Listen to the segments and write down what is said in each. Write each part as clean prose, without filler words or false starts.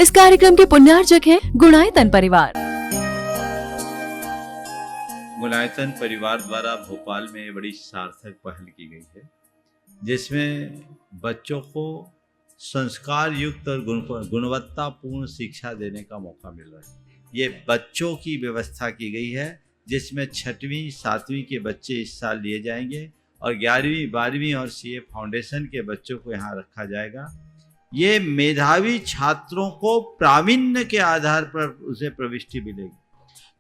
इस कार्यक्रम के पुण्यार्चक हैं गुणायतन परिवार। गुणायतन परिवार द्वारा भोपाल में बड़ी सार्थक पहल की गई है, जिसमें बच्चों को संस्कार युक्त और गुणवत्तापूर्ण शिक्षा देने का मौका मिल रहा है। ये बच्चों की व्यवस्था की गई है, जिसमें 6वीं 7वीं के बच्चे इस साल लिए जाएंगे और 11वीं 12वीं और सीए फाउंडेशन के बच्चों को यहाँ रखा जाएगा। ये मेधावी छात्रों को प्रावीण्य के आधार पर उसे प्रविष्टि मिलेगी।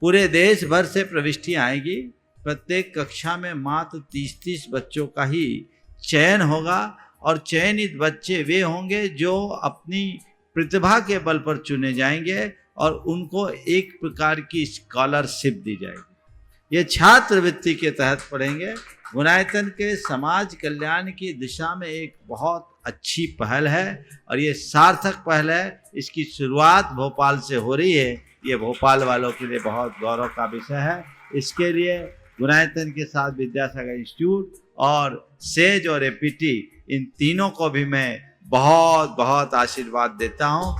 पूरे देश भर से प्रविष्टियाँ आएगी। प्रत्येक कक्षा में मात्र 30-30 बच्चों का ही चयन होगा और चयनित बच्चे वे होंगे जो अपनी प्रतिभा के बल पर चुने जाएंगे और उनको एक प्रकार की स्कॉलरशिप दी जाएगी। ये छात्रवृत्ति के तहत पढ़ेंगे। गुणायतन के समाज कल्याण की दिशा में एक बहुत अच्छी पहल है और ये सार्थक पहल है। इसकी शुरुआत भोपाल से हो रही है। ये भोपाल वालों के लिए बहुत गौरव का विषय है। इसके लिए गुणायतन के साथ विद्यासागर इंस्टीट्यूट और सेज और एपीटी, इन तीनों को भी मैं बहुत बहुत आशीर्वाद देता हूँ।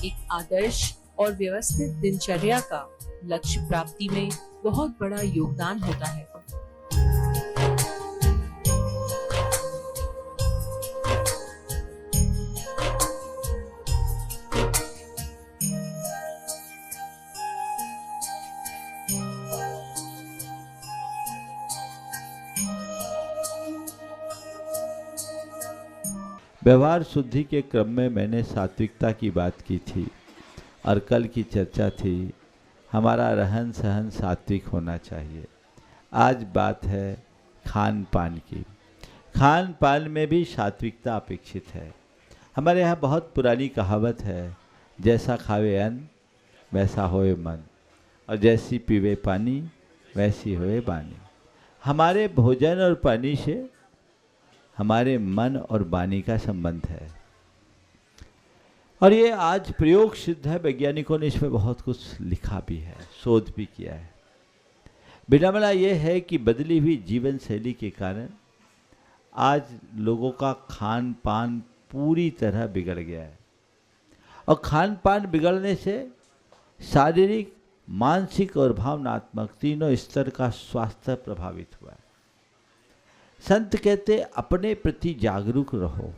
एक आदर्श और व्यवस्थित दिनचर्या का लक्ष्य प्राप्ति में बहुत बड़ा योगदान होता है। व्यवहार शुद्धि के क्रम में मैंने सात्विकता की बात की थी और कल की चर्चा थी हमारा रहन सहन सात्विक होना चाहिए। आज बात है खान पान की। खान पान में भी सात्विकता अपेक्षित है। हमारे यहाँ बहुत पुरानी कहावत है, जैसा खावे अन्न वैसा होए मन और जैसी पीवे पानी वैसी होए बानी। हमारे भोजन और पानी से हमारे मन और वाणी का संबंध है और ये आज प्रयोग सिद्ध है। वैज्ञानिकों ने इसमें बहुत कुछ लिखा भी है, शोध भी किया है। विडंबना ये है कि बदली हुई जीवन शैली के कारण आज लोगों का खान पान पूरी तरह बिगड़ गया है और खान पान बिगड़ने से शारीरिक, मानसिक और भावनात्मक तीनों स्तर का स्वास्थ्य प्रभावित हुआ है। संत कहते अपने प्रति जागरूक रहो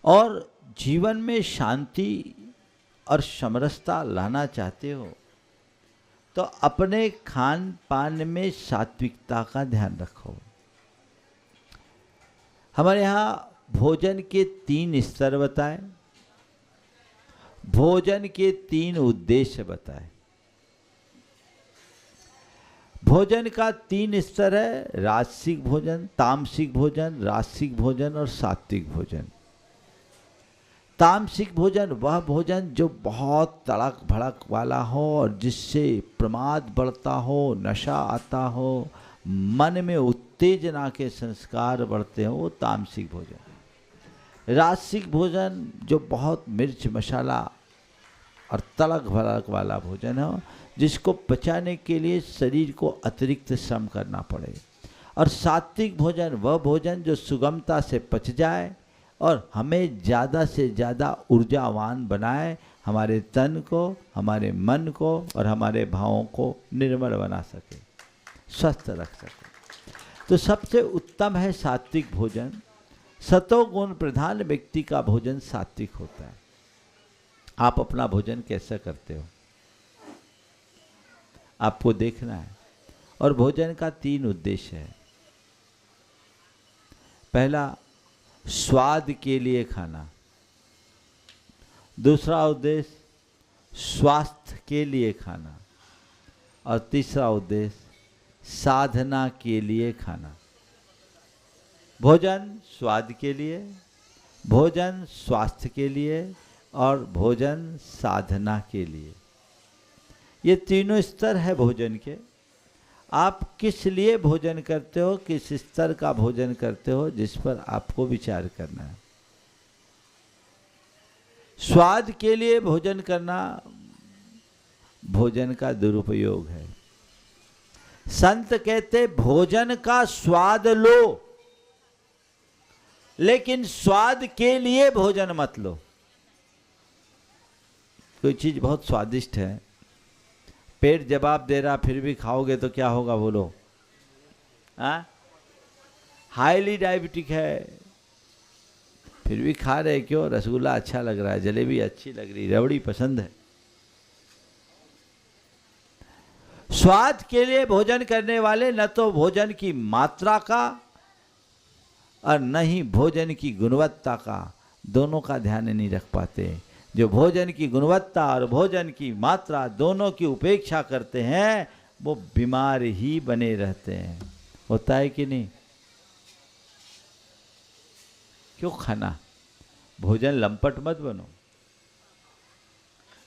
और जीवन में शांति और समरसता लाना चाहते हो तो अपने खान पान में सात्विकता का ध्यान रखो। हमारे यहाँ भोजन के 3 स्तर बताए, भोजन के 3 उद्देश्य बताए। भोजन का 3 स्तर है, राजसिक भोजन, तामसिक भोजन, राजसिक भोजन और सात्विक भोजन। तामसिक भोजन वह भोजन जो बहुत तड़क भड़क वाला हो और जिससे प्रमाद बढ़ता हो, नशा आता हो, मन में उत्तेजना के संस्कार बढ़ते हो, वो तामसिक भोजन। राजसिक भोजन जो बहुत मिर्च मसाला और तड़क भड़क वाला भोजन हो, जिसको पचाने के लिए शरीर को अतिरिक्त श्रम करना पड़े। और सात्विक भोजन वह भोजन जो सुगमता से पच जाए और हमें ज़्यादा से ज़्यादा ऊर्जावान बनाए, हमारे तन को, हमारे मन को और हमारे भावों को निर्मल बना सके, स्वस्थ रख सके। तो सबसे उत्तम है सात्विक भोजन। सतोगुण प्रधान व्यक्ति का भोजन सात्विक होता है। आप अपना भोजन कैसे करते हो आपको देखना है। और भोजन का 3 उद्देश्य है। पहला, स्वाद के लिए खाना। दूसरा उद्देश्य स्वास्थ्य के लिए खाना और तीसरा उद्देश्य साधना के लिए खाना। भोजन स्वाद के लिए, भोजन स्वास्थ्य के लिए और भोजन साधना के लिए। ये तीनों स्तर है भोजन के। आप किस लिए भोजन करते हो, किस स्तर का भोजन करते हो, जिस पर आपको विचार करना है। स्वाद के लिए भोजन करना भोजन का दुरुपयोग है। संत कहते भोजन का स्वाद लो, लेकिन स्वाद के लिए भोजन मत लो। कोई चीज बहुत स्वादिष्ट है, पेट जवाब दे रहा, फिर भी खाओगे तो क्या होगा बोलो? हाईली डायबिटिक है, फिर भी खा रहे क्यों? रसगुल्ला अच्छा लग रहा है, जलेबी अच्छी लग रही, रबड़ी पसंद है। स्वाद के लिए भोजन करने वाले न तो भोजन की मात्रा का और न ही भोजन की गुणवत्ता का, दोनों का ध्यान नहीं रख पाते। जो भोजन की गुणवत्ता और भोजन की मात्रा दोनों की उपेक्षा करते हैं वो बीमार ही बने रहते हैं। होता है कि नहीं? क्यों खाना? भोजन लंपट मत बनो।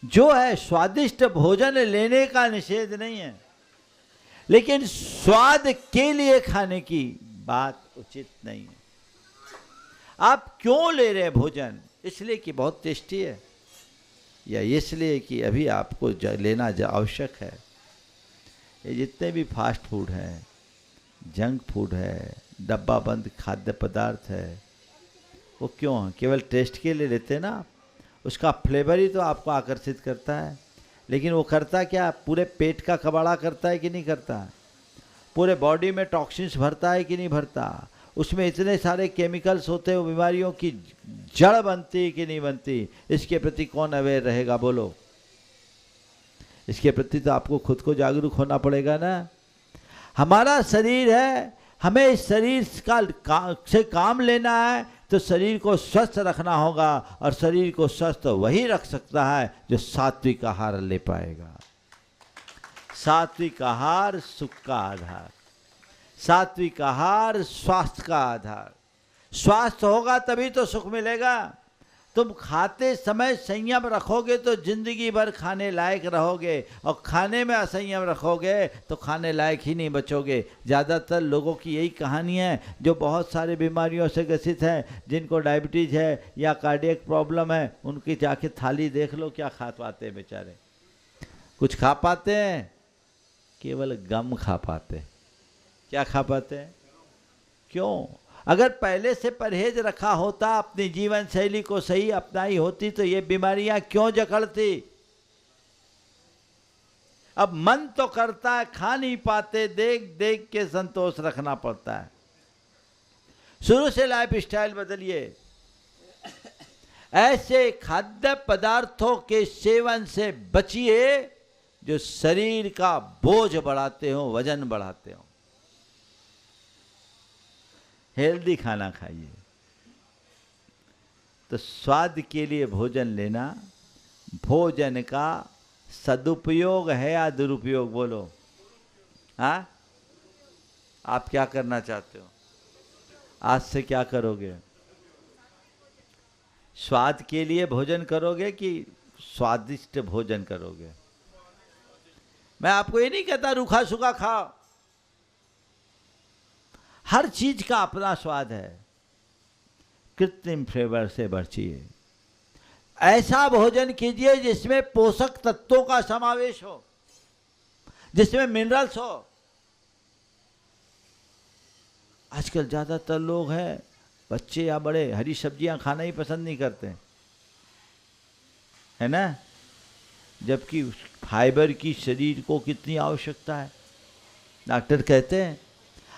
जो है स्वादिष्ट भोजन लेने का निषेध नहीं है, लेकिन स्वाद के लिए खाने की बात उचित नहीं है। आप क्यों ले रहे हैं भोजन? इसलिए कि बहुत टेस्टी है, या इसलिए कि अभी आपको लेना आवश्यक है। ये जितने भी फास्ट फूड है, जंक फूड है, डब्बा बंद खाद्य पदार्थ है, वो क्यों है? केवल टेस्ट के लिए लेते हैं ना। उसका फ्लेवर ही तो आपको आकर्षित करता है, लेकिन वो करता क्या? पूरे पेट का कबाड़ा करता है कि नहीं करता? पूरे बॉडी में टॉक्सिन्स भरता है कि नहीं भरता? उसमें इतने सारे केमिकल्स होते हैं, वो बीमारियों की जड़ बनती है कि नहीं बनती? इसके प्रति कौन अवेयर रहेगा बोलो? इसके प्रति तो आपको खुद को जागरूक होना पड़ेगा ना। हमारा शरीर है, हमें इस शरीर से काम लेना है, तो शरीर को स्वस्थ रखना होगा, और शरीर को स्वस्थ वही रख सकता है जो सात्विक आहार ले पाएगा। सात्विक आहार सुख का आधार, सात्विक आहार स्वास्थ्य का आधार। स्वास्थ्य होगा तभी तो सुख मिलेगा। तुम खाते समय संयम रखोगे तो जिंदगी भर खाने लायक रहोगे, और खाने में असंयम रखोगे तो खाने लायक ही नहीं बचोगे। ज़्यादातर लोगों की यही कहानी है, जो बहुत सारी बीमारियों से ग्रसित हैं, जिनको डायबिटीज़ है या कार्डियक प्रॉब्लम है, उनकी जाके थाली देख लो, क्या खा पाते हैं बेचारे? कुछ खा पाते हैं? केवल गम खा पाते हैं। क्या खा पाते हैं? क्यों? अगर पहले से परहेज रखा होता, अपनी जीवन शैली को सही अपनाई होती, तो ये बीमारियां क्यों जकड़ती? अब मन तो करता है, खा नहीं पाते, देख देख के संतोष रखना पड़ता है। शुरू से लाइफ स्टाइल बदलिए। ऐसे खाद्य पदार्थों के सेवन से बचिए जो शरीर का बोझ बढ़ाते हो, वजन बढ़ाते हो। हेल्दी खाना खाइए। तो स्वाद के लिए भोजन लेना, भोजन का सदुपयोग है या दुरुपयोग बोलो? हाँ, आप क्या करना चाहते हो? आज से क्या करोगे? स्वाद के लिए भोजन करोगे कि स्वादिष्ट भोजन करोगे? मैं आपको ये नहीं कहता रूखा सूखा खाओ, हर चीज का अपना स्वाद है। कृत्रिम फ्लेवर से बचिए। ऐसा भोजन कीजिए जिसमें पोषक तत्वों का समावेश हो, जिसमें मिनरल्स हो। आजकल ज्यादातर लोग हैं, बच्चे या बड़े, हरी सब्जियां खाना ही पसंद नहीं करते, है ना? जबकि फाइबर की शरीर को कितनी आवश्यकता है। डॉक्टर कहते हैं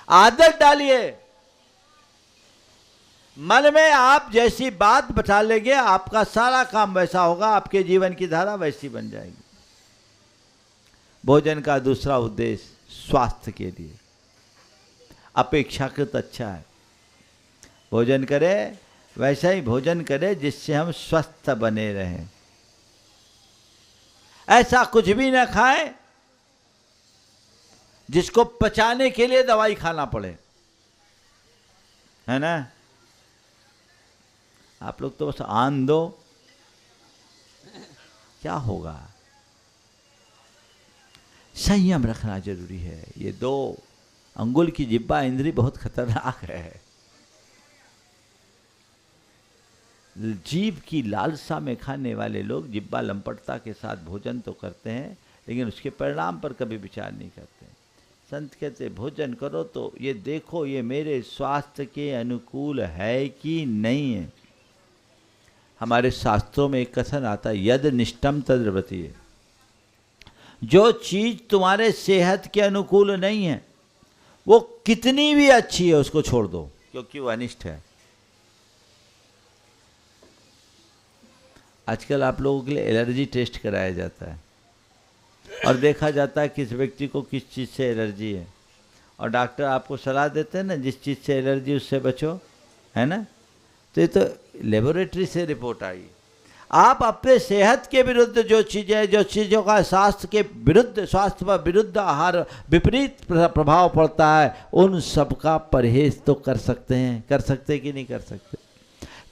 आदत डालिए। मन में आप जैसी बात बता लेंगे, आपका सारा काम वैसा होगा, आपके जीवन की धारा वैसी बन जाएगी। भोजन का दूसरा उद्देश्य स्वास्थ्य के लिए अपेक्षाकृत अच्छा है। भोजन करें, वैसा ही भोजन करें जिससे हम स्वस्थ बने रहें। ऐसा कुछ भी ना खाएं जिसको पचाने के लिए दवाई खाना पड़े, है ना? आप लोग तो बस आन दो, क्या होगा? संयम रखना जरूरी है। ये 2 अंगुल की जिह्वा इंद्री बहुत खतरनाक है। जीभ की लालसा में खाने वाले लोग जिह्वा लंपटता के साथ भोजन तो करते हैं, लेकिन उसके परिणाम पर कभी विचार नहीं करते। संत कहते भोजन करो तो ये देखो ये मेरे स्वास्थ्य के अनुकूल है कि नहीं है। हमारे शास्त्रों में एक कथन आता है, यद निष्ठम तद्रवती है। जो चीज तुम्हारे सेहत के अनुकूल नहीं है वो कितनी भी अच्छी है उसको छोड़ दो, क्योंकि वो अनिष्ट है। आजकल आप लोगों के लिए एलर्जी टेस्ट कराया जाता है और देखा जाता है किस व्यक्ति को किस चीज़ से एलर्जी है, और डॉक्टर आपको सलाह देते हैं ना जिस चीज़ से एलर्जी उससे बचो, है ना। तो ये तो लेबोरेटरी से रिपोर्ट आई। आप अपने सेहत के विरुद्ध जो चीज़ें, जो चीज़ों का स्वास्थ्य के विरुद्ध, स्वास्थ्य पर विरुद्ध आहार विपरीत प्रभाव पड़ता है, उन सब का परहेज तो कर सकते हैं। कर सकते कि नहीं कर सकते?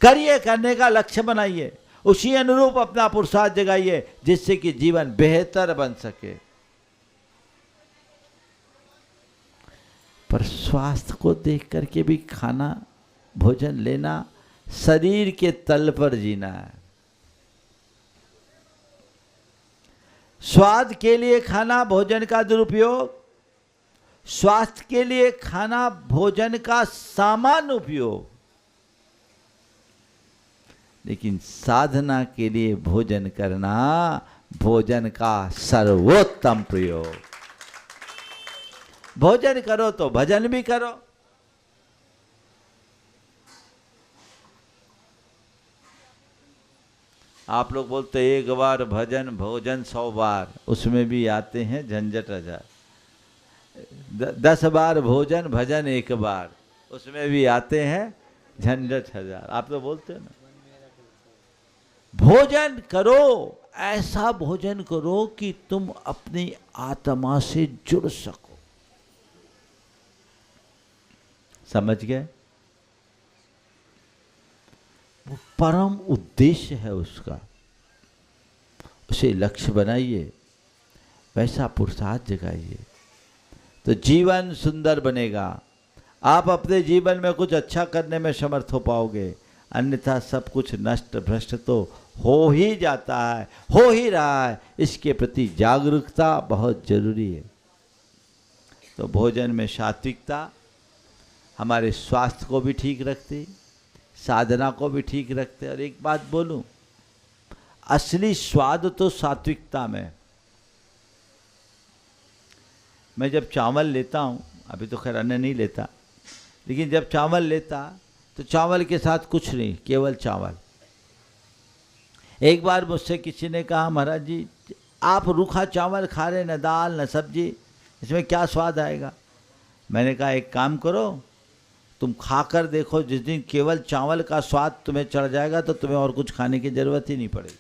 करिए, करने का लक्ष्य बनाइए, उसी अनुरूप अपना पुरुषार्थ जगाइए जिससे कि जीवन बेहतर बन सके। पर स्वास्थ्य को देख करके भी खाना भोजन लेना, शरीर के तल पर जीना है। स्वाद के लिए खाना भोजन का दुरुपयोग, स्वास्थ्य के लिए खाना भोजन का सामान्य उपयोग, लेकिन साधना के लिए भोजन करना भोजन का सर्वोत्तम प्रयोग। भोजन करो तो भजन भी करो। आप लोग बोलते एक बार भजन भोजन 100 बार, उसमें भी आते हैं झंझट 1000। 10 बार भोजन भजन 1 बार, उसमें भी आते हैं झंझट 1000। आप तो बोलते हो ना, भोजन करो, ऐसा भोजन करो कि तुम अपनी आत्मा से जुड़ सको। समझ गए? वो परम उद्देश्य है उसका, उसे लक्ष्य बनाइए, वैसा पुरुषार्थ जगाइए तो जीवन सुंदर बनेगा। आप अपने जीवन में कुछ अच्छा करने में समर्थ हो पाओगे, अन्यथा सब कुछ नष्ट भ्रष्ट तो हो ही जाता है, हो ही रहा है। इसके प्रति जागरूकता बहुत जरूरी है। तो भोजन में सात्विकता हमारे स्वास्थ्य को भी ठीक रखती, साधना को भी ठीक रखते। और एक बात बोलूं, असली स्वाद तो सात्विकता में। मैं जब चावल लेता हूं, अभी तो खैर अन्न नहीं लेता, लेकिन जब चावल लेता तो चावल के साथ कुछ नहीं, केवल चावल। एक बार मुझसे किसी ने कहा, महाराज जी आप रूखा चावल खा रहे, न दाल न सब्जी, इसमें क्या स्वाद आएगा? मैंने कहा एक काम करो, तुम खाकर देखो, जिस दिन केवल चावल का स्वाद तुम्हें चढ़ जाएगा तो तुम्हें और कुछ खाने की जरूरत ही नहीं पड़ेगी।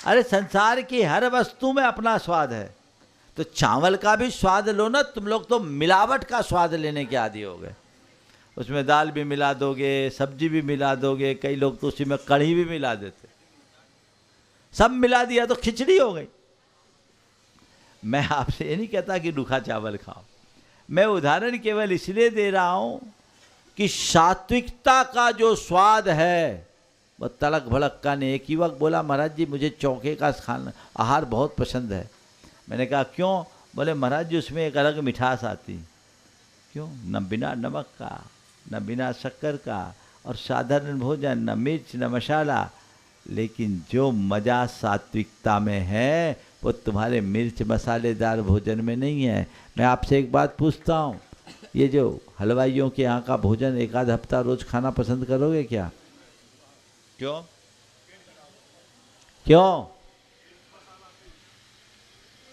अरे संसार की हर वस्तु में अपना स्वाद है, तो चावल का भी स्वाद लो ना। तुम लोग तो मिलावट का स्वाद लेने के आदी हो गए। उसमें दाल भी मिला दोगे, सब्जी भी मिला दोगे, कई लोग तो उसी में कढ़ी भी मिला देते। सब मिला दिया तो खिचड़ी हो गई। मैं आपसे ये नहीं कहता कि रूखा चावल खाओ, मैं उदाहरण केवल इसलिए दे रहा हूं कि सात्विकता का जो स्वाद है वह तलक भड़क का नहीं। एक युवक बोला, महाराज जी मुझे चौके का खाना आहार बहुत पसंद है। मैंने कहा क्यों? बोले महाराज जी उसमें एक अलग मिठास आती। क्यों? न बिना नमक का, न बिना शक्कर का, और साधारण भोजन, न मिर्च न मसाला। लेकिन जो मज़ा सात्विकता में है वो तुम्हारे मिर्च मसालेदार भोजन में नहीं है। मैं आपसे एक बात पूछता हूँ, ये जो हलवाइयों के यहाँ का भोजन एक आध हफ्ता रोज खाना पसंद करोगे क्या? क्यों? क्यों?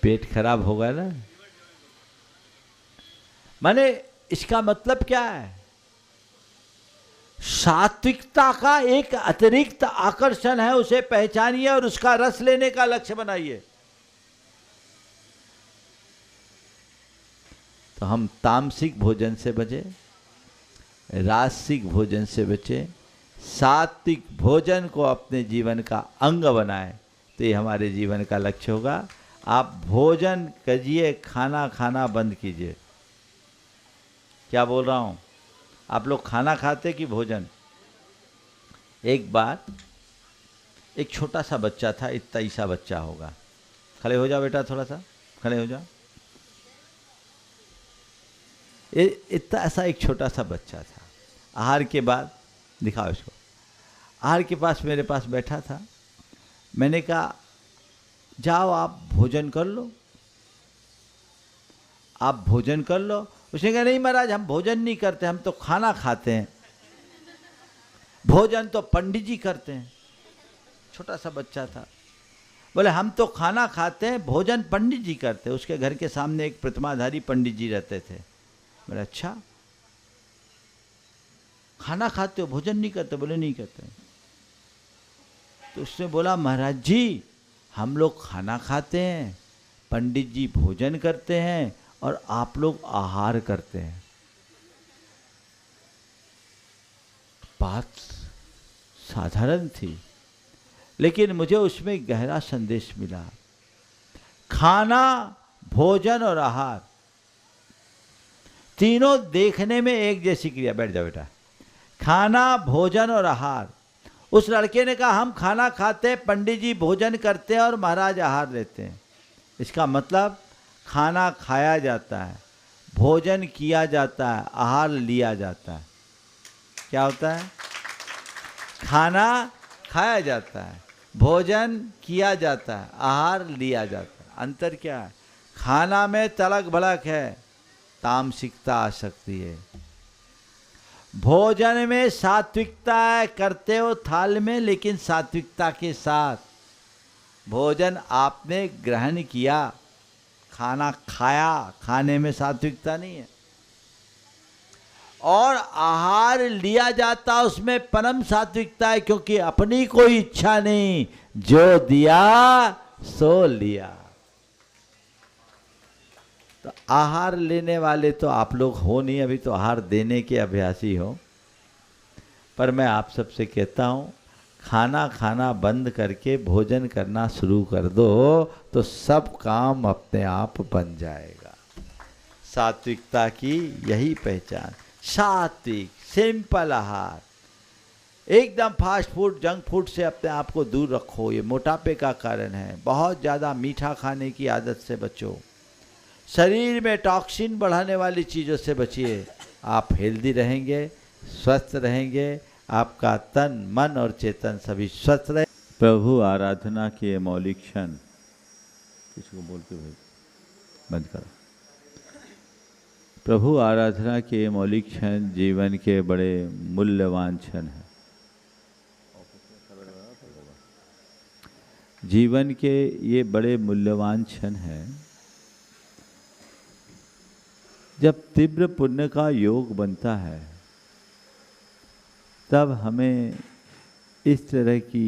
पेट खराब होगा ना। माने इसका मतलब क्या है? सात्विकता का एक अतिरिक्त आकर्षण है, उसे पहचानिए और उसका रस लेने का लक्ष्य बनाइए। तो हम तामसिक भोजन से बचे, राजसिक भोजन से बचे, सात्विक भोजन को अपने जीवन का अंग बनाएं, तो ये हमारे जीवन का लक्ष्य होगा। आप भोजन करिए, खाना खाना बंद कीजिए। क्या बोल रहा हूँ? आप लोग खाना खाते कि भोजन? एक बार एक छोटा सा बच्चा था, इतना ही सा बच्चा होगा। खड़े हो जाओ बेटा, थोड़ा सा खड़े हो जाओ। इतना ऐसा एक छोटा सा बच्चा था। आहार के बाद दिखाओ इसको, आहार के पास मेरे पास बैठा था। मैंने कहा जाओ आप भोजन कर लो, आप भोजन कर लो। उसने कहा नहीं महाराज हम भोजन नहीं करते, हम तो खाना खाते हैं, भोजन तो पंडित जी करते हैं। छोटा सा बच्चा था, बोले हम तो खाना खाते हैं, भोजन पंडित जी करते हैं। उसके घर के सामने एक प्रतिमाधारी पंडित जी रहते थे। बोले अच्छा खाना खाते हो भोजन नहीं करते? बोले नहीं करते। तो उसने बोला महाराज जी हम लोग खाना खाते हैं, पंडित जी भोजन करते हैं और आप लोग आहार करते हैं। बात साधारण थी, लेकिन मुझे उसमें गहरा संदेश मिला। खाना, भोजन और आहार तीनों देखने में एक जैसी क्रिया। बैठ जाओ बेटा। खाना, भोजन और आहार। उस लड़के ने कहा हम खाना खाते हैं, पंडित जी भोजन करते हैं और महाराज आहार लेते हैं। इसका मतलब खाना खाया जाता है, भोजन किया जाता है, आहार लिया जाता है। क्या होता है? खाना खाया जाता है, भोजन किया जाता है, आहार लिया जाता है। अंतर क्या है? खाना में तलक भड़क है, तामसिकता आ सकती है। भोजन में सात्विकता है, करते हो थाल में लेकिन सात्विकता के साथ। भोजन आपने ग्रहण किया, खाना खाया, खाने में सात्विकता नहीं है। और आहार लिया जाता, उसमें परम सात्विकता है, क्योंकि अपनी कोई इच्छा नहीं, जो दिया सो लिया। तो आहार लेने वाले तो आप लोग हो नहीं, अभी तो आहार देने के अभ्यासी हो। पर मैं आप सबसे कहता हूँ खाना खाना बंद करके भोजन करना शुरू कर दो तो सब काम अपने आप बन जाएगा। सात्विकता की यही पहचान। सात्विक सिंपल आहार, एकदम फास्ट फूड जंक फूड से अपने आप को दूर रखो, ये मोटापे का कारण है। बहुत ज़्यादा मीठा खाने की आदत से बचो, शरीर में टॉक्सिन बढ़ाने वाली चीज़ों से बचिए। आप हेल्दी रहेंगे, स्वस्थ रहेंगे, आपका तन मन और चेतन सभी स्वस्थ रहे। प्रभु आराधना के मौलिक क्षण, किसको बोलते भाई बंद करो। प्रभु आराधना के मौलिक क्षण जीवन के बड़े मूल्यवान क्षण हैं। जीवन के ये बड़े मूल्यवान क्षण हैं जब तीव्र पुण्य का योग बनता है, तब हमें इस तरह की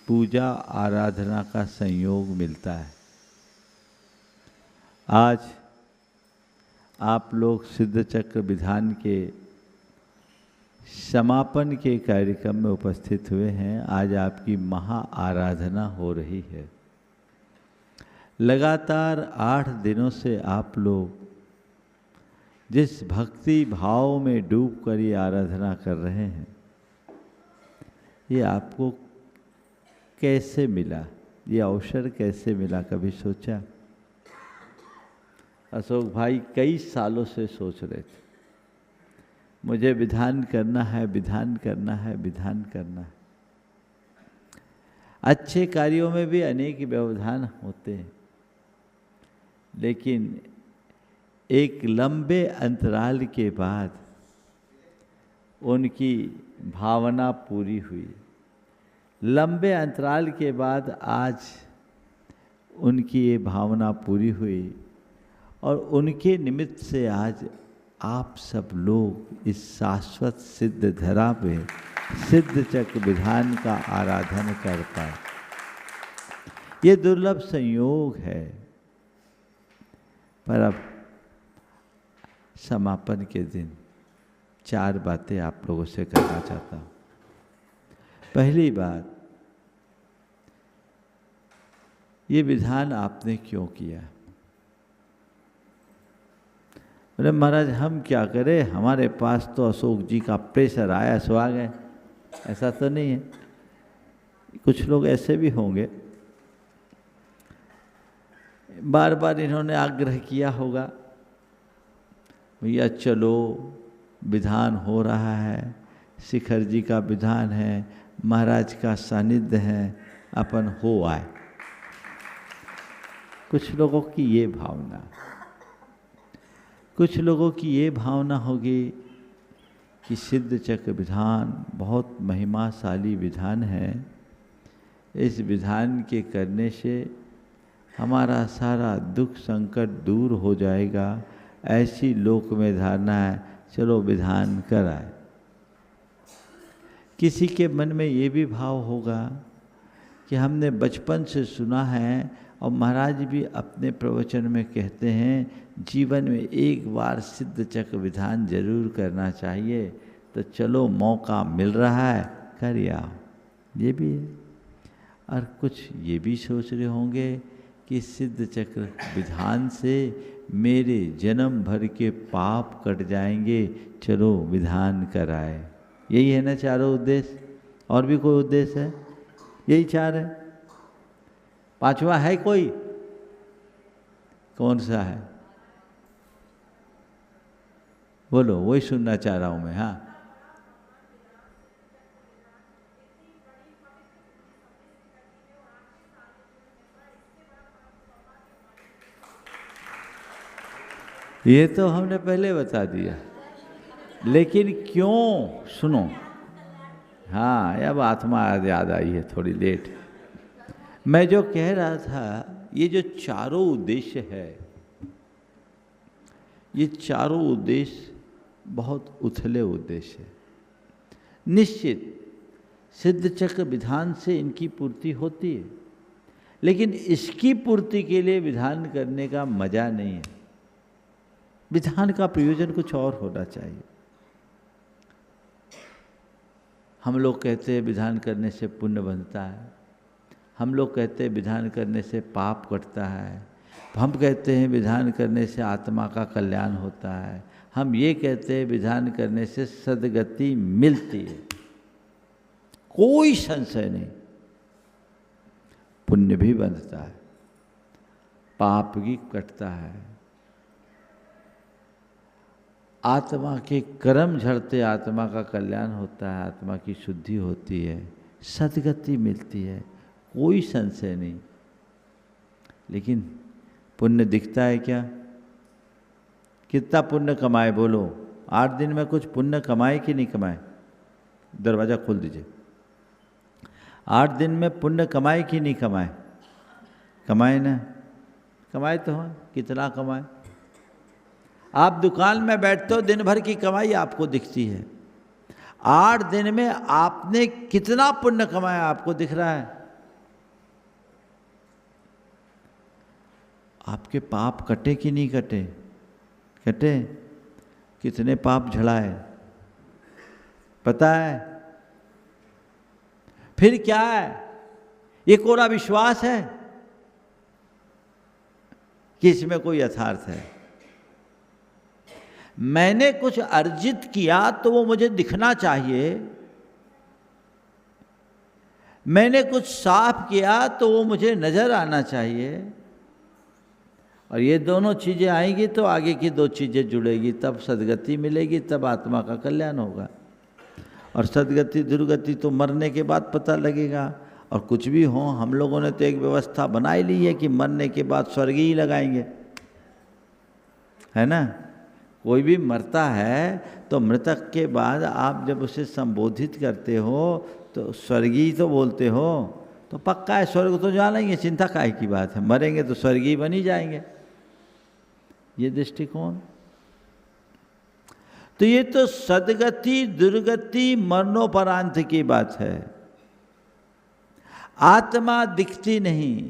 पूजा आराधना का संयोग मिलता है। आज आप लोग सिद्ध चक्र विधान के समापन के कार्यक्रम में उपस्थित हुए हैं। आज आपकी महा आराधना हो रही है। लगातार 8 दिनों से आप लोग जिस भक्ति भाव में डूब कर ये आराधना कर रहे हैं, ये आपको कैसे मिला, ये अवसर कैसे मिला, कभी सोचा? अशोक भाई कई सालों से सोच रहे थे, मुझे विधान करना है, विधान करना है, विधान करना है। अच्छे कार्यों में भी अनेक व्यवधान होते हैं, लेकिन एक लंबे अंतराल के बाद उनकी भावना पूरी हुई। लंबे अंतराल के बाद आज उनकी ये भावना पूरी हुई और उनके निमित्त से आज आप सब लोग इस शाश्वत सिद्ध धरा पे सिद्ध चक्र विधान का आराधन कर पाए। ये दुर्लभ संयोग है। पर अब समापन के दिन 4 बातें आप लोगों से करना चाहता हूँ। पहली बात, ये विधान आपने क्यों किया? बोले महाराज हम क्या करें, हमारे पास तो अशोक जी का प्रेशर आया सो आ गए। ऐसा तो नहीं है, कुछ लोग ऐसे भी होंगे, बार बार इन्होंने आग्रह किया होगा, भैया चलो, विधान हो रहा है, शिखर जी का विधान है, महाराज का सानिध्य है, अपन हो आए। कुछ लोगों की ये भावना, कुछ लोगों की ये भावना होगी कि सिद्ध चक्र विधान बहुत महिमाशाली विधान है, इस विधान के करने से हमारा सारा दुख संकट दूर हो जाएगा, ऐसी लोक में धारणा है, चलो विधान कराए। किसी के मन में ये भी भाव होगा कि हमने बचपन से सुना है और महाराज भी अपने प्रवचन में कहते हैं, जीवन में एक बार सिद्ध चक्र विधान जरूर करना चाहिए, तो चलो मौका मिल रहा है, कर आओ। ये भी है। और कुछ ये भी सोच रहे होंगे कि सिद्ध चक्र विधान से मेरे जन्म भर के पाप कट जाएंगे, चलो विधान कराए। यही है ना चारों उद्देश्य, और भी कोई उद्देश्य है? यही चार है। पांचवा है कोई? कौन सा है? बोलो, वही सुनना चाह रहा हूं मैं। हाँ, ये तो हमने पहले बता दिया, लेकिन क्यों? सुनो। हाँ, अब आत्मा याद आई है, थोड़ी लेट। मैं जो कह रहा था, ये जो चारों उद्देश्य है, ये चारों उद्देश्य बहुत उथले उद्देश्य है। निश्चित सिद्ध चक्र विधान से इनकी पूर्ति होती है, लेकिन इसकी पूर्ति के लिए विधान करने का मजा नहीं है। विधान का प्रयोजन कुछ और होना चाहिए। हम लोग कहते हैं विधान करने से पुण्य बनता है, हम लोग कहते हैं विधान करने से पाप कटता है, हम कहते हैं विधान करने से आत्मा का कल्याण होता है, हम ये कहते हैं विधान करने से सद्गति मिलती है। कोई संशय नहीं, पुण्य भी बनता है, पाप भी कटता है, आत्मा के कर्म झड़ते आत्मा का कल्याण होता है, आत्मा की शुद्धि होती है, सद्गति मिलती है, कोई संशय नहीं। लेकिन पुण्य दिखता है क्या? कितना पुण्य कमाए? बोलो, 8 दिन में कुछ पुण्य कमाए कि नहीं कमाए? दरवाजा खोल दीजिए। 8 दिन में पुण्य कमाए कि नहीं कमाए? कमाए ना? कमाए तो हो। कितना कमाए? आप दुकान में बैठते हो, दिन भर की कमाई आपको दिखती है, 8 दिन में आपने कितना पुण्य कमाया आपको दिख रहा है? आपके पाप कटे कि नहीं कटे? कटे। कितने पाप झड़ाए पता है? फिर क्या है? ये कोरा विश्वास है कि इसमें कोई यथार्थ है? मैंने कुछ अर्जित किया तो वो मुझे दिखना चाहिए, मैंने कुछ साफ किया तो वो मुझे नजर आना चाहिए, और ये दोनों चीजें आएंगी तो आगे की 2 चीजें जुड़ेगी, तब सद्गति मिलेगी, तब आत्मा का कल्याण होगा। और सद्गति दुर्गति तो मरने के बाद पता लगेगा। और कुछ भी हो, हम लोगों ने तो एक व्यवस्था बनाई ली है कि मरने के बाद स्वर्ग ही लगाएंगे, है ना? कोई भी मरता है तो मृतक के बाद आप जब उसे संबोधित करते हो तो स्वर्गीय तो बोलते हो, तो पक्का है स्वर्ग तो जाना ही है, चिंता काहे की बात है, मरेंगे तो स्वर्गीय बन ही जाएंगे। ये दृष्टिकोण। तो ये तो सद्गति दुर्गति मरणोपरांत की बात है। आत्मा दिखती नहीं,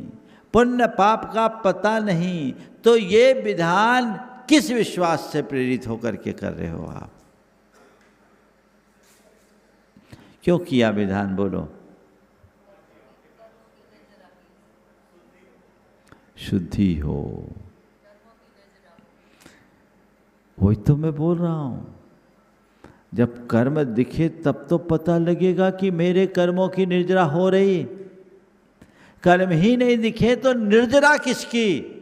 पुण्य पाप का पता नहीं, तो ये विधान किस विश्वास से प्रेरित होकर के कर रहे हो आप? क्यों किया विधान? बोलो। शुद्धि हो, वही तो मैं बोल रहा हूं। जब कर्म दिखे तब तो पता लगेगा कि मेरे कर्मों की निर्जरा हो रही। कर्म ही नहीं दिखे तो निर्जरा किसकी?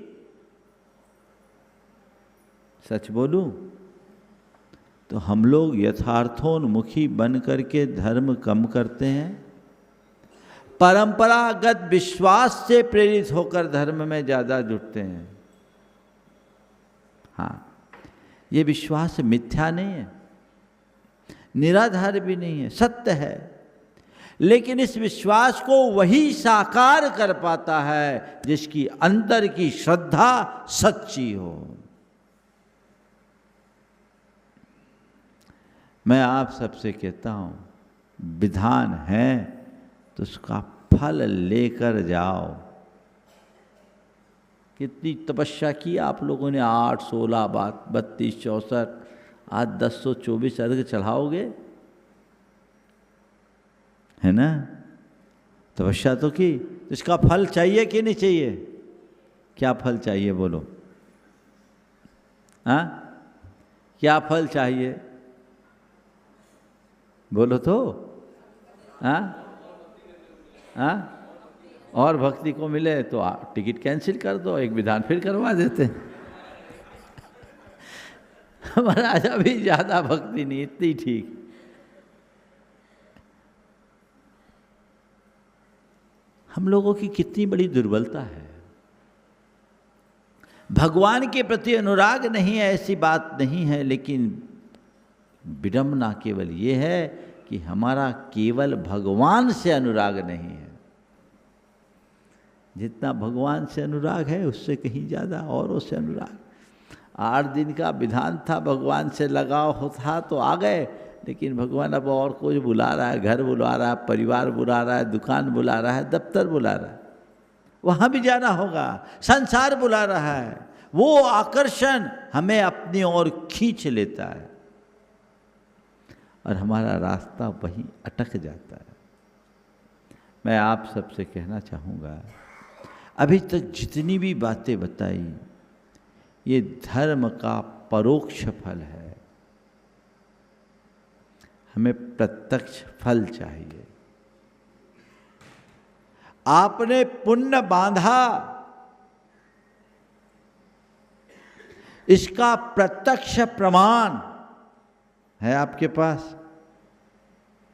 सच बोलूं, तो हम लोग यथार्थोन्मुखी बन करके धर्म कम करते हैं, परंपरागत विश्वास से प्रेरित होकर धर्म में ज़्यादा जुटते हैं। हाँ, ये विश्वास मिथ्या नहीं है, निराधार भी नहीं है, सत्य है, लेकिन इस विश्वास को वही साकार कर पाता है जिसकी अंदर की श्रद्धा सच्ची हो। मैं आप सबसे कहता हूं, विधान है तो उसका फल लेकर जाओ। कितनी तपस्या की आप लोगों ने, 8, 16, 32, 64, आज 1024 अर्घ चढ़ाओगे, है ना? तपस्या तो की, तो इसका फल चाहिए कि नहीं चाहिए? क्या फल चाहिए बोलो? हाँ, क्या फल चाहिए बोलो तो? हाँ हाँ, और भक्ति को मिले तो टिकट कैंसिल कर दो, एक विधान फिर करवा देते हैं। हमारा अभी ज्यादा भक्ति नहीं, इतनी ठीक। हम लोगों की कितनी बड़ी दुर्बलता है, भगवान के प्रति अनुराग नहीं है ऐसी बात नहीं है, लेकिन विडंबना केवल ये है कि हमारा केवल भगवान से अनुराग नहीं है। जितना भगवान से अनुराग है उससे कहीं ज़्यादा औरों से अनुराग। 8 दिन का विधान था, भगवान से लगाव होता तो आ गए, लेकिन भगवान अब और कुछ बुला रहा है, घर बुला रहा है, परिवार बुला रहा है, दुकान बुला रहा है, दफ्तर बुला रहा है, वहाँ भी जाना होगा, संसार बुला रहा है। वो आकर्षण हमें अपनी ओर खींच लेता है और हमारा रास्ता वहीं अटक जाता है। मैं आप सबसे कहना चाहूँगा, अभी तक जितनी भी बातें बताई ये धर्म का परोक्ष फल है, हमें प्रत्यक्ष फल चाहिए। आपने पुण्य बांधा, इसका प्रत्यक्ष प्रमाण है आपके पास?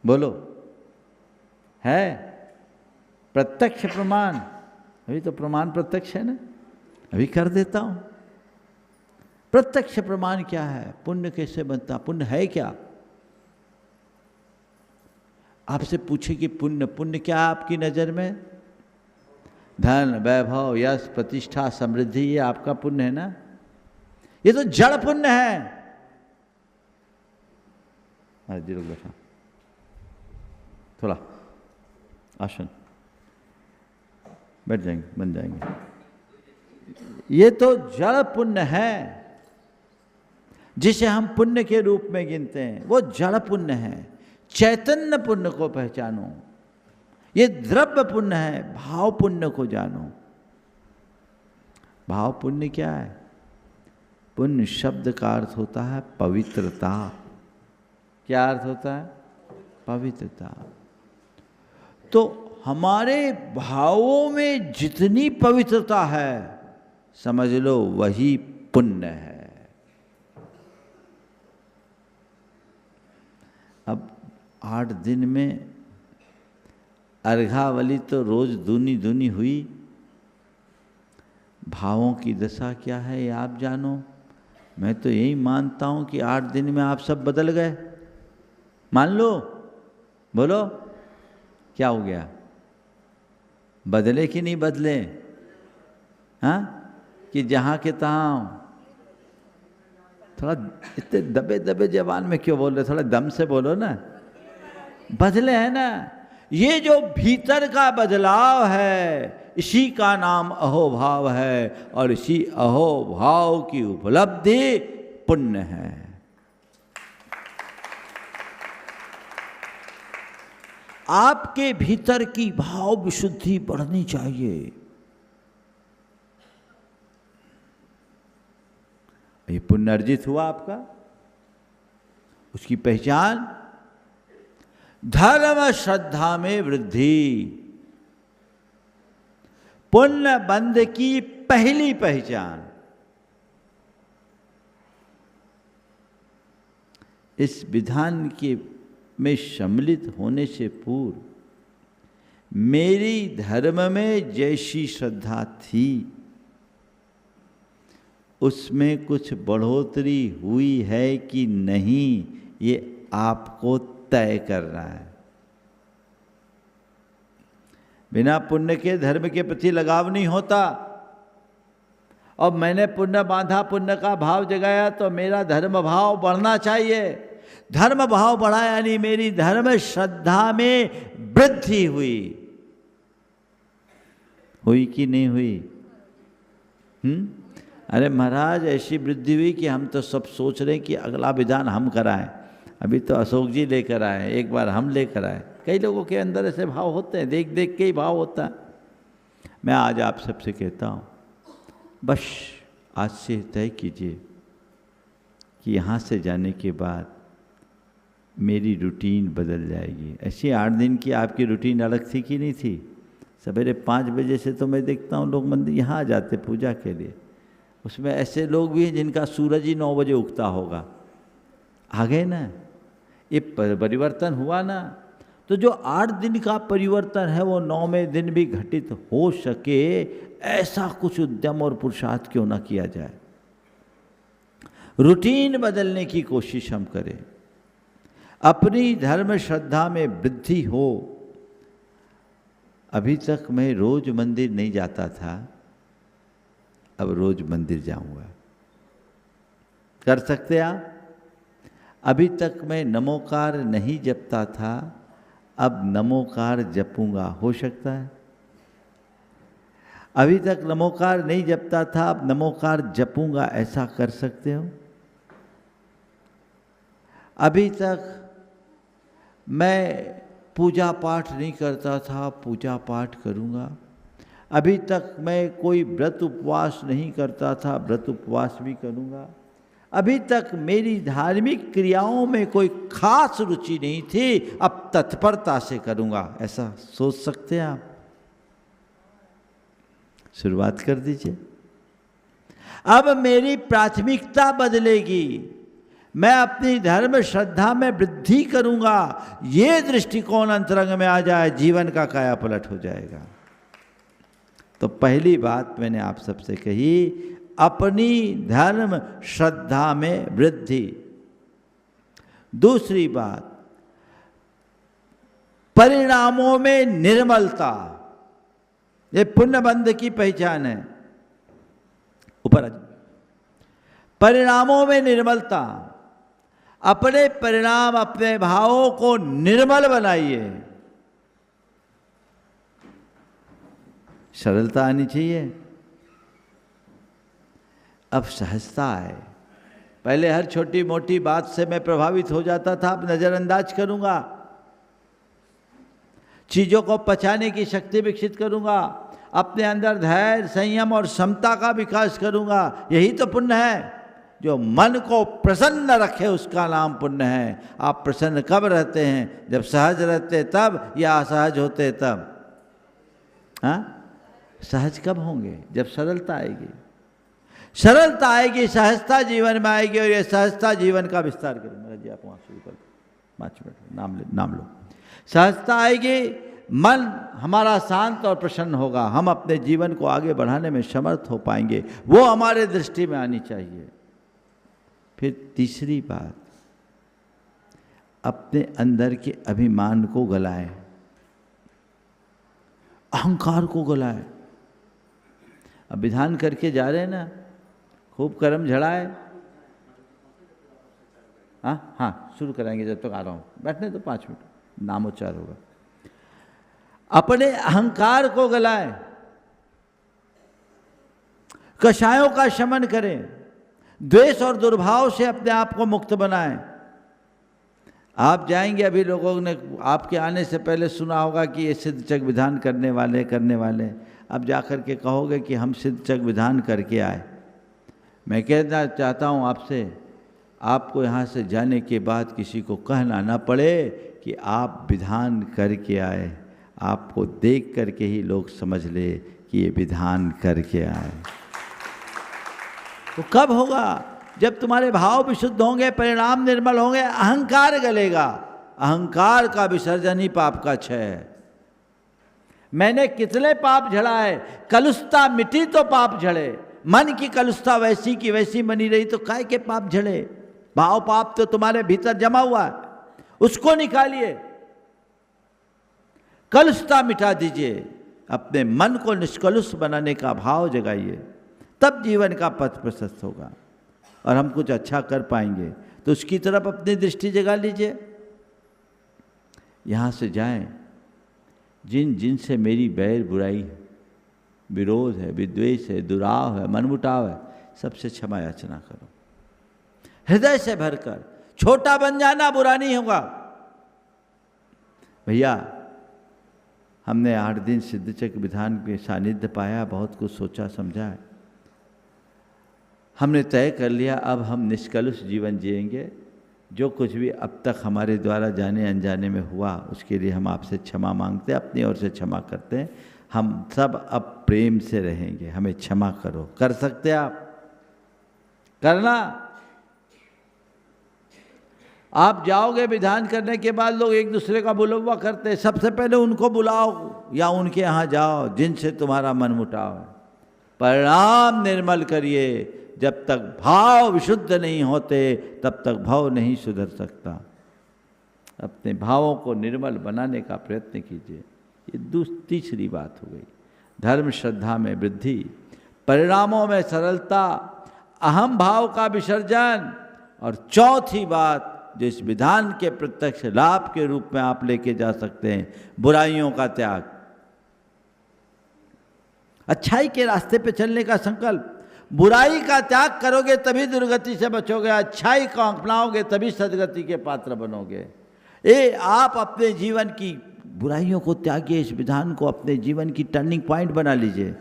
बोलो, है प्रत्यक्ष प्रमाण? अभी तो प्रमाण प्रत्यक्ष है ना, अभी कर देता हूं। प्रत्यक्ष प्रमाण क्या है? पुण्य कैसे बनता, पुण्य है क्या? आपसे पूछे कि पुण्य, पुण्य क्या है आपकी नजर में? धन, वैभव, यश, प्रतिष्ठा, समृद्धि, ये आपका पुण्य है ना? ये तो जड़ पुण्य है। जी लोग बैठा, थोड़ा आसन बैठ जाएंगे, बन जाएंगे। ये तो जड़ पुण्य है जिसे हम पुण्य के रूप में गिनते हैं, वो जड़ पुण्य है। चैतन्य पुण्य को पहचानो, ये द्रव्य पुण्य है, भाव पुण्य को जानो। भाव पुण्य क्या है? पुण्य शब्द का अर्थ होता है पवित्रता। क्या अर्थ होता है? पवित्रता। तो हमारे भावों में जितनी पवित्रता है, समझ लो वही पुण्य है। अब 8 दिन में अर्घावली तो रोज दूनी दूनी हुई, भावों की दशा क्या है ये आप जानो। मैं तो यही मानता हूं कि 8 दिन में आप सब बदल गए। मान लो, बोलो क्या हो गया? बदले कि नहीं बदले? हाँ, कि जहाँ के तहाँ? थोड़ा इतने दबे दबे जबान में क्यों बोल रहे? थोड़ा दम से बोलो ना। बदले हैं ना। ये जो भीतर का बदलाव है, इसी का नाम अहोभाव है, और इसी अहोभाव की उपलब्धि पुण्य है। आपके भीतर की भाव विशुद्धि बढ़नी चाहिए। ये पुण्य अर्जित हुआ आपका, उसकी पहचान धर्म श्रद्धा में वृद्धि। पुण्य बंध की पहली पहचान इस विधान के में सम्मिलित होने से पूर्व मेरी धर्म में जैसी श्रद्धा थी उसमें कुछ बढ़ोतरी हुई है कि नहीं, ये आपको तय करना है। बिना पुण्य के धर्म के प्रति लगाव नहीं होता। और मैंने पुण्य बांधा, पुण्य का भाव जगाया, तो मेरा धर्म भाव बढ़ना चाहिए। धर्म भाव बढ़ा यानी मेरी धर्म श्रद्धा में वृद्धि हुई कि नहीं हुई? अरे महाराज, ऐसी वृद्धि हुई कि हम तो सब सोच रहे हैं कि अगला विधान हम कराएं। अभी तो अशोक जी लेकर आए, एक बार हम लेकर आए। कई लोगों के अंदर ऐसे भाव होते हैं, देख देख के ही भाव होता है। मैं आज आप सबसे कहता हूँ, बस आज से तय कीजिए कि यहाँ से जाने के बाद मेरी रूटीन बदल जाएगी। ऐसी 8 दिन की आपकी रूटीन अलग थी कि नहीं थी? सवेरे 5 बजे से तो मैं देखता हूँ लोग मंदिर यहाँ आ जाते पूजा के लिए। उसमें ऐसे लोग भी हैं जिनका सूरज ही 9 बजे उगता होगा। आ गए ना, ये परिवर्तन हुआ ना। तो जो 8 दिन का परिवर्तन है वो 9वें दिन भी घटित हो सके, ऐसा कुछ उद्यम और पुरुषार्थ क्यों ना किया जाए। रूटीन बदलने की कोशिश हम करें, अपनी धर्म श्रद्धा में वृद्धि हो। अभी तक मैं रोज मंदिर नहीं जाता था, अब रोज मंदिर जाऊंगा। कर सकते आप? अभी तक मैं नमोकार नहीं जपता था, अब नमोकार जपूंगा। हो सकता है? अभी तक नमोकार नहीं जपता था, अब नमोकार जपूंगा। ऐसा कर सकते हो? अभी तक मैं पूजा पाठ नहीं करता था, पूजा पाठ करूंगा। अभी तक मैं कोई व्रत उपवास नहीं करता था, व्रत उपवास भी करूंगा। अभी तक मेरी धार्मिक क्रियाओं में कोई खास रुचि नहीं थी, अब तत्परता से करूंगा। ऐसा सोच सकते हैं आप? शुरुआत कर दीजिए। अब मेरी प्राथमिकता बदलेगी, मैं अपनी धर्म श्रद्धा में वृद्धि करूंगा। ये दृष्टिकोण अंतरंग में आ जाए, जीवन का काया पलट हो जाएगा। तो पहली बात मैंने आप सबसे कही, अपनी धर्म श्रद्धा में वृद्धि। दूसरी बात, परिणामों में निर्मलता। ये पुण्यबंध की पहचान है। ऊपर परिणामों में निर्मलता। अपने परिणाम, अपने भावों को निर्मल बनाइए। सरलता आनी चाहिए, अब सहजता है। पहले हर छोटी मोटी बात से मैं प्रभावित हो जाता था, अब नजरअंदाज करूंगा। चीजों को पचाने की शक्ति विकसित करूंगा। अपने अंदर धैर्य, संयम और समता का विकास करूंगा। यही तो पुण्य है। जो मन को प्रसन्न रखे उसका नाम पुण्य है। आप प्रसन्न कब रहते हैं? जब सहज रहते तब, या असहज होते तब? हाँ, सहज कब होंगे? जब सरलता आएगी। सरलता आएगी, सहजता जीवन में आएगी, और ये सहजता जीवन का विस्तार करेंगे। जी आप वहाँ शुरू कर, 5 मिनट नाम लो। सहजता आएगी, मन हमारा शांत और प्रसन्न होगा। हम अपने जीवन को आगे बढ़ाने में समर्थ हो पाएंगे। वो हमारे दृष्टि में आनी चाहिए। फिर तीसरी बात, अपने अंदर के अभिमान को गलाएं, अहंकार को गलाएं। अब विधान करके जा रहे हैं ना, खूब कर्म झड़ाए। हाँ, शुरू कराएंगे। जब तक आ रहा हूँ, बैठने तो 5 मिनट, नामोच्चार होगा। अपने अहंकार को गलाएं, कषायों का शमन करें, द्वेष और दुर्भाव से अपने आप को मुक्त बनाएं। आप जाएंगे, अभी लोगों ने आपके आने से पहले सुना होगा कि ये सिद्धचक विधान करने वाले। अब जाकर के कहोगे कि हम सिद्धचक विधान करके आए। मैं कहना चाहता हूँ आपसे, आपको यहाँ से जाने के बाद किसी को कहना ना पड़े कि आप विधान करके आए। आपको देख करके ही लोग समझ ले कि ये विधान करके आए। तो कब होगा? जब तुम्हारे भाव विशुद्ध होंगे, परिणाम निर्मल होंगे, अहंकार गलेगा। अहंकार का विसर्जन ही पाप का क्षय है। मैंने कितने पाप झड़ाए, कलुषता मिटी तो पाप झड़े। मन की कलुषता वैसी की वैसी बनी रही तो काय के पाप झड़े। भाव पाप तो तुम्हारे भीतर जमा हुआ है, उसको निकालिए, कलुषता मिटा दीजिए, अपने मन को निष्कलुष बनाने का भाव जगाइए, तब जीवन का पथ प्रशस्त होगा और हम कुछ अच्छा कर पाएंगे। तो उसकी तरफ अपनी दृष्टि जगा लीजिए। यहाँ से जाएं, जिन जिन से मेरी बैर बुराई है, विरोध है, विद्वेष है, दुराव है, मनमुटाव है, सबसे क्षमा याचना करो हृदय से भरकर। छोटा बन जाना बुरा नहीं होगा। भैया, हमने 8 दिन सिद्धचक्र विधान के सानिध्य पाया, बहुत कुछ सोचा समझा है। हमने तय कर लिया अब हम निष्कलुष जीवन जिएंगे। जो कुछ भी अब तक हमारे द्वारा जाने अनजाने में हुआ उसके लिए हम आपसे क्षमा मांगते हैं, अपनी ओर से क्षमा करते हैं। हम सब अब प्रेम से रहेंगे, हमें क्षमा करो। कर सकते आप? करना। आप जाओगे विधान करने के बाद लोग एक दूसरे का बुलवा करते हैं, सबसे पहले उनको बुलाओ या उनके यहाँ जाओ जिनसे तुम्हारा मन मुटाव है। परिणाम निर्मल करिए। जब तक भाव विशुद्ध नहीं होते तब तक भाव नहीं सुधर सकता। अपने भावों को निर्मल बनाने का प्रयत्न कीजिए। ये तीसरी बात हो गई। धर्म श्रद्धा में वृद्धि, परिणामों में सरलता, अहम भाव का विसर्जन, और चौथी बात जो इस विधान के प्रत्यक्ष लाभ के रूप में आप लेके जा सकते हैं, बुराइयों का त्याग। अच्छाई के रास्ते पे चलने का संकल्प। बुराई का त्याग करोगे तभी दुर्गति से बचोगे, अच्छाई को अपनाओगे तभी सदगति के पात्र बनोगे। आप अपने जीवन की बुराइयों को त्यागिए, इस विधान को अपने जीवन की टर्निंग पॉइंट बना लीजिए।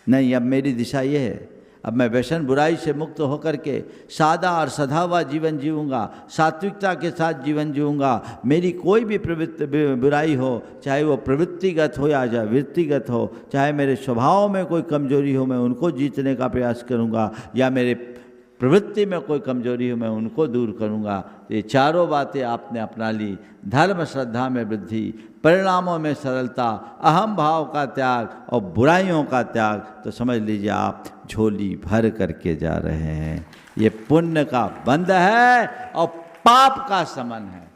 नहीं, अब मेरी दिशा ये है, अब मैं व्यसन बुराई से मुक्त होकर के सादा और सधा हुआ जीवन जीऊँगा, सात्विकता के साथ जीवन जीऊँगा। मेरी कोई भी बुराई हो, चाहे वो प्रवृत्तिगत हो या वृत्तिगत हो, चाहे मेरे स्वभाव में कोई कमजोरी हो, मैं उनको जीतने का प्रयास करूँगा, या मेरे प्रवृत्ति में कोई कमजोरी हो मैं उनको दूर करूँगा। ये चारों बातें आपने अपना ली। धर्म श्रद्धा में वृद्धि, परिणामों में सरलता, अहम भाव का त्याग और बुराइयों का त्याग, तो समझ लीजिए आप झोली भर करके जा रहे हैं। ये पुण्य का बंध है और पाप का समन है,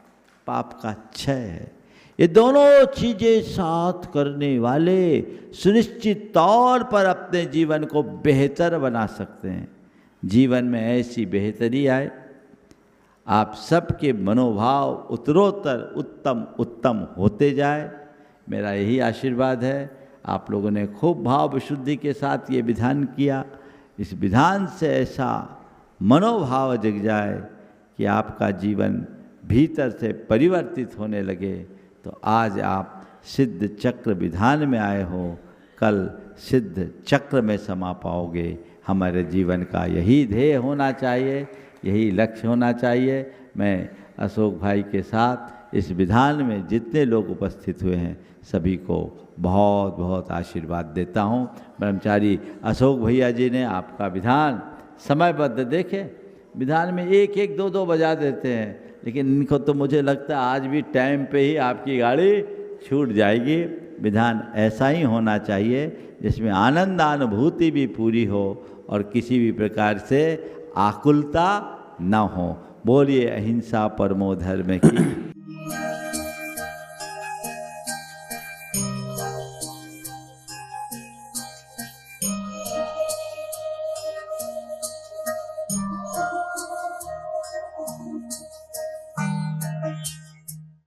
पाप का क्षय है। ये दोनों चीज़ें साथ करने वाले सुनिश्चित तौर पर अपने जीवन को बेहतर बना सकते हैं। जीवन में ऐसी बेहतरी आए, आप सबके मनोभाव उत्तरोत्तर उत्तम उत्तम होते जाए, मेरा यही आशीर्वाद है। आप लोगों ने खूब भाव विशुद्धि के साथ ये विधान किया। इस विधान से ऐसा मनोभाव जग जाए कि आपका जीवन भीतर से परिवर्तित होने लगे। तो आज आप सिद्ध चक्र विधान में आए हो, कल सिद्ध चक्र में समा पाओगे। हमारे जीवन का यही ध्येय होना चाहिए, यही लक्ष्य होना चाहिए। मैं अशोक भाई के साथ इस विधान में जितने लोग उपस्थित हुए हैं सभी को बहुत बहुत आशीर्वाद देता हूँ। ब्रह्मचारी अशोक भैया जी ने आपका विधान समयबद्ध देखे, विधान में 1-1, 2-2 बजा देते हैं, लेकिन इनको तो मुझे लगता है आज भी टाइम पे ही आपकी गाड़ी छूट जाएगी। विधान ऐसा ही होना चाहिए जिसमें आनंदानुभूति भी पूरी हो और किसी भी प्रकार से आकुलता न हो। बोलिए अहिंसा परमो धर्म की।